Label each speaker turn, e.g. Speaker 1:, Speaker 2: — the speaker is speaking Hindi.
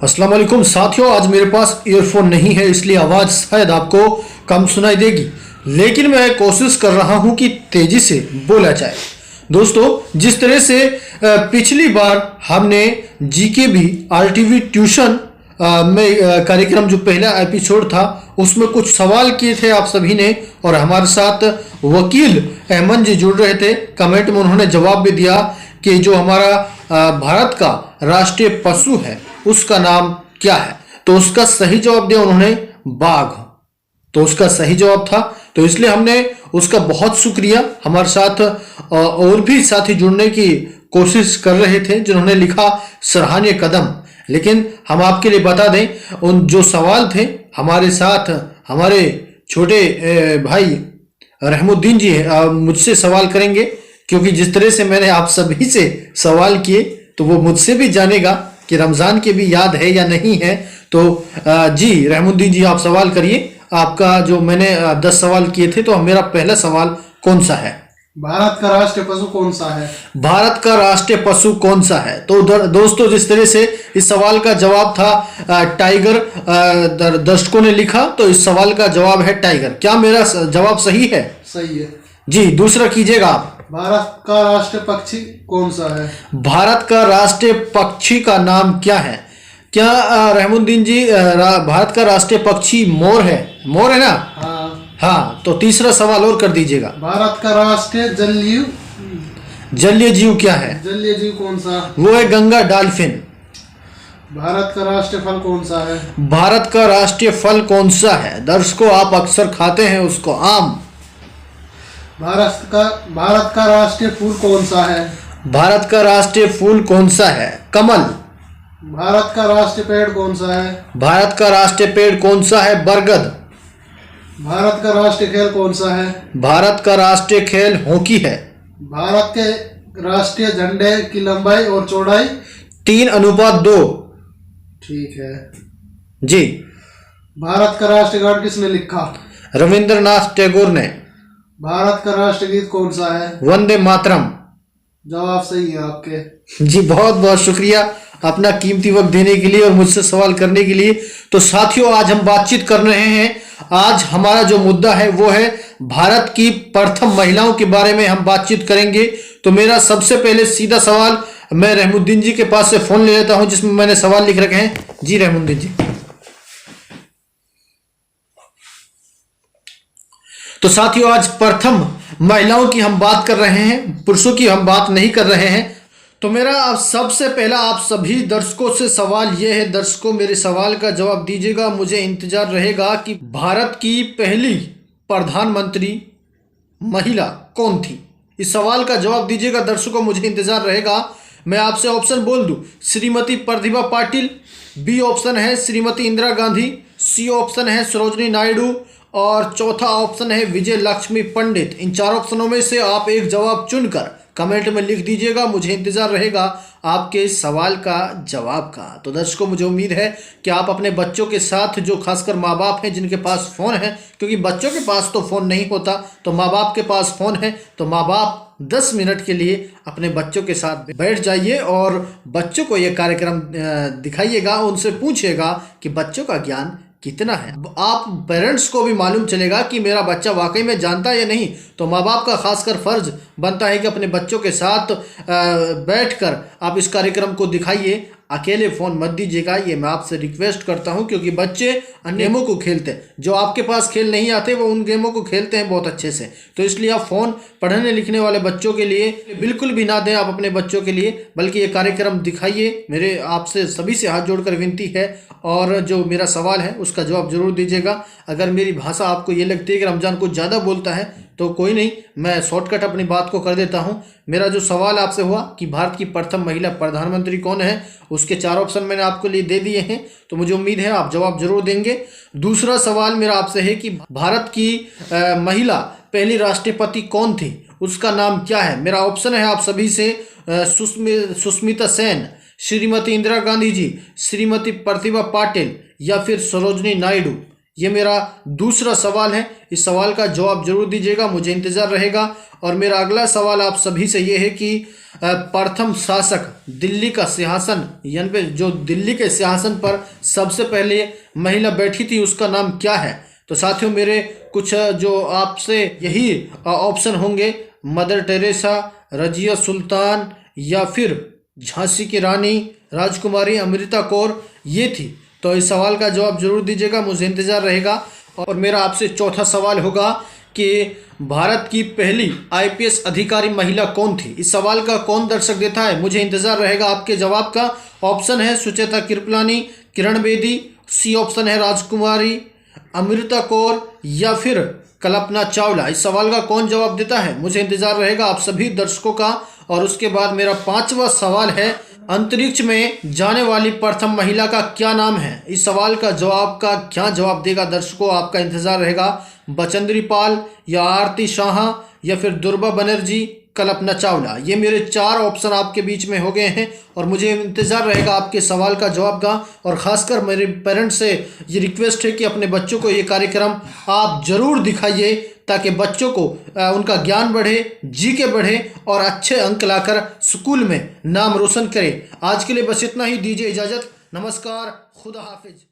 Speaker 1: अस्सलाम वालेकुम साथियों, आज मेरे पास ईयरफोन नहीं है इसलिए आवाज़ शायद आपको कम सुनाई देगी, लेकिन मैं कोशिश कर रहा हूं कि तेज़ी से बोला जाए। दोस्तों, जिस तरह से पिछली बार हमने जीके भी आरटीवी ट्यूशन में कार्यक्रम जो पहला एपिसोड था उसमें कुछ सवाल किए थे आप सभी ने, और हमारे साथ वकील अहमद जी जुड़ रहे थे। कमेंट में उन्होंने जवाब भी दिया कि जो हमारा भारत का राष्ट्रीय पशु है उसका नाम क्या है, तो उसका सही जवाब दिया उन्होंने बाघ। तो उसका सही जवाब था, तो इसलिए हमने उसका बहुत शुक्रिया। हमारे साथ और भी साथी जुड़ने की कोशिश कर रहे थे जिन्होंने लिखा सराहनीय कदम। लेकिन हम आपके लिए बता दें, उन जो सवाल थे हमारे साथ हमारे छोटे भाई रहमुद्दीन जी मुझसे सवाल करेंगे, क्योंकि जिस तरह से मैंने आप सभी से सवाल किए तो वो मुझसे भी जानेगा कि रमज़ान के भी याद है या नहीं है। तो जी रहमुद्दीन जी, आप सवाल करिए। आपका जो मैंने 10 सवाल किए थे, तो मेरा पहला सवाल कौन सा है?
Speaker 2: भारत का राष्ट्रीय पशु कौन सा है?
Speaker 1: भारत का राष्ट्रीय पशु कौन सा है? तो दोस्तों, जिस तरह से इस सवाल का जवाब था टाइगर, दर्शकों ने लिखा, तो इस सवाल का जवाब है टाइगर। क्या मेरा जवाब सही है?
Speaker 2: सही है
Speaker 1: जी, दूसरा कीजिएगा आप।
Speaker 2: भारत का राष्ट्रीय पक्षी कौन सा है?
Speaker 1: भारत का राष्ट्रीय पक्षी का नाम क्या है? क्या रहमुद्दीन जी, भारत का राष्ट्रीय पक्षी मोर है? मोर है ना? हाँ, तो तीसरा सवाल और कर दीजिएगा।
Speaker 2: भारत का राष्ट्रीय
Speaker 1: जलीय जीव क्या है?
Speaker 2: जलीय जीव कौन सा?
Speaker 1: वो है गंगा डॉल्फिन।
Speaker 2: भारत का राष्ट्रीय फल कौन सा है?
Speaker 1: भारत का राष्ट्रीय फल कौन सा है? दर्शकों, आप अक्सर खाते हैं उसको, आम।
Speaker 2: भारत का राष्ट्रीय फूल कौन सा है?
Speaker 1: भारत का राष्ट्रीय फूल कौन सा है? कमल।
Speaker 2: भारत का राष्ट्रीय पेड़ कौन सा है?
Speaker 1: भारत का राष्ट्रीय पेड़ कौन सा है? बरगद।
Speaker 2: भारत का राष्ट्रीय खेल कौन सा है?
Speaker 1: भारत का राष्ट्रीय खेल हॉकी है।
Speaker 2: भारत के राष्ट्रीय झंडे की लंबाई और चौड़ाई
Speaker 1: 3:2।
Speaker 2: ठीक है
Speaker 1: जी।
Speaker 2: भारत का राष्ट्रीय गान किसने लिखा?
Speaker 1: रविंद्रनाथ टैगोर ने।
Speaker 2: भारत का राष्ट्रीय गीत कौन सा है?
Speaker 1: वंदे मातरम।
Speaker 2: जवाब सही है आपके।
Speaker 1: जी, बहुत बहुत शुक्रिया अपना कीमती वक्त देने के लिए और मुझसे सवाल करने के लिए। तो साथियों, आज हम बातचीत कर रहे हैं। आज हमारा जो मुद्दा है वो है भारत की प्रथम महिलाओं के बारे में हम बातचीत करेंगे। तो मेरा सबसे पहले सीधा सवाल, मैं रहमुद्दीन जी के पास से फोन ले लेता हूं जिसमें मैंने सवाल लिख रखे हैं। जी रहमुद्दीन जी। तो साथियों, आज प्रथम महिलाओं की हम बात कर रहे हैं, पुरुषों की हम बात नहीं कर रहे हैं। तो मेरा अब सबसे पहला आप सभी दर्शकों से सवाल यह है, दर्शकों मेरे सवाल का जवाब दीजिएगा, मुझे इंतजार रहेगा कि भारत की पहली प्रधानमंत्री महिला कौन थी? इस सवाल का जवाब दीजिएगा दर्शकों, मुझे इंतजार रहेगा। मैं आपसे ऑप्शन बोल दूं, श्रीमती प्रतिभा पाटिल, बी ऑप्शन है श्रीमती इंदिरा गांधी, सी ऑप्शन है सरोजनी नायडू, और चौथा ऑप्शन है विजय लक्ष्मी पंडित। इन 4 ऑप्शनों में से आप एक जवाब चुनकर कमेंट में लिख दीजिएगा, मुझे इंतजार रहेगा आपके इस सवाल का जवाब का। तो दर्शकों, मुझे उम्मीद है कि आप अपने बच्चों के साथ, जो खासकर माँ बाप हैं जिनके पास फ़ोन है, क्योंकि बच्चों के पास तो फ़ोन नहीं होता, तो माँ बाप के पास फ़ोन है, तो माँ बाप 10 मिनट के लिए अपने बच्चों के साथ बैठ जाइए और बच्चों को ये कार्यक्रम दिखाइएगा, उनसे पूछिएगा कि बच्चों का ज्ञान कितना है। आप पेरेंट्स को भी मालूम चलेगा कि मेरा बच्चा वाकई में जानता है या नहीं। तो माँ बाप का खासकर फर्ज बनता है कि अपने बच्चों के साथ बैठकर आप इस कार्यक्रम को दिखाइए। अकेले फ़ोन मत दीजिएगा, ये मैं आपसे रिक्वेस्ट करता हूं, क्योंकि बच्चे अन्य गेमों को खेलते हैं, जो आपके पास खेल नहीं आते वो उन गेमों को खेलते हैं बहुत अच्छे से। तो इसलिए आप फ़ोन पढ़ने लिखने वाले बच्चों के लिए बिल्कुल भी ना दें, आप अपने बच्चों के लिए, बल्कि ये कार्यक्रम दिखाइए। मेरे आपसे सभी से हाथ जोड़कर विनती है, और जो मेरा सवाल है उसका जवाब जरूर दीजिएगा। अगर मेरी भाषा आपको ये लगती है कि रमज़ान कुछ ज़्यादा बोलता है तो कोई नहीं, मैं शॉर्टकट अपनी बात को कर देता हूं। मेरा जो सवाल आपसे हुआ कि भारत की प्रथम महिला प्रधानमंत्री कौन है, उसके 4 ऑप्शन मैंने आपके लिए दे दिए हैं, तो मुझे उम्मीद है आप जवाब जरूर देंगे। दूसरा सवाल मेरा आपसे है कि भारत की महिला पहली राष्ट्रपति कौन थी, उसका नाम क्या है? मेरा ऑप्शन है आप सभी से सुष्मिता सेन, श्रीमती इंदिरा गांधी जी, श्रीमती प्रतिभा पाटिल, या फिर सरोजनी नायडू। ये मेरा दूसरा सवाल है। इस सवाल का जवाब जरूर दीजिएगा, मुझे इंतज़ार रहेगा। और मेरा अगला सवाल आप सभी से ये है कि प्रथम शासक दिल्ली का सिंहासन, यानी पे जो दिल्ली के सिंहासन पर सबसे पहले महिला बैठी थी, उसका नाम क्या है? तो साथियों, मेरे कुछ जो आपसे यही ऑप्शन होंगे, मदर टेरेसा, रजिया सुल्तान, या फिर झांसी की रानी राजकुमारी अमृता कौर, ये थी। तो इस सवाल का जवाब जरूर दीजिएगा, मुझे इंतज़ार रहेगा। और मेरा आपसे चौथा सवाल होगा कि भारत की पहली आईपीएस अधिकारी महिला कौन थी? इस सवाल का कौन दर्शक देता है, मुझे इंतज़ार रहेगा आपके जवाब का। ऑप्शन है सुचेता कृपलानी, किरण बेदी, सी ऑप्शन है राजकुमारी अमृता कौर, या फिर कल्पना चावला। इस सवाल का कौन जवाब देता है, मुझे इंतज़ार रहेगा आप सभी दर्शकों का। और उसके बाद मेरा पांचवा सवाल है, अंतरिक्ष में जाने वाली प्रथम महिला का क्या नाम है? इस सवाल का जवाब का क्या जवाब देगा दर्शकों, आपका इंतजार रहेगा। बचेंद्री पाल, या आरती शाह, या फिर दुर्गा बनर्जी, कल्पना चावला। ये मेरे 4 ऑप्शन आपके बीच में हो गए हैं और मुझे इंतज़ार रहेगा आपके सवाल का जवाब का। और ख़ासकर मेरे पेरेंट्स से ये रिक्वेस्ट है कि अपने बच्चों को ये कार्यक्रम आप ज़रूर दिखाइए, ताकि बच्चों को उनका ज्ञान बढ़े, जीके बढ़े और अच्छे अंक लाकर स्कूल में नाम रोशन करें। आज के लिए बस इतना ही, दीजिए इजाज़त। नमस्कार, खुदा हाफिज।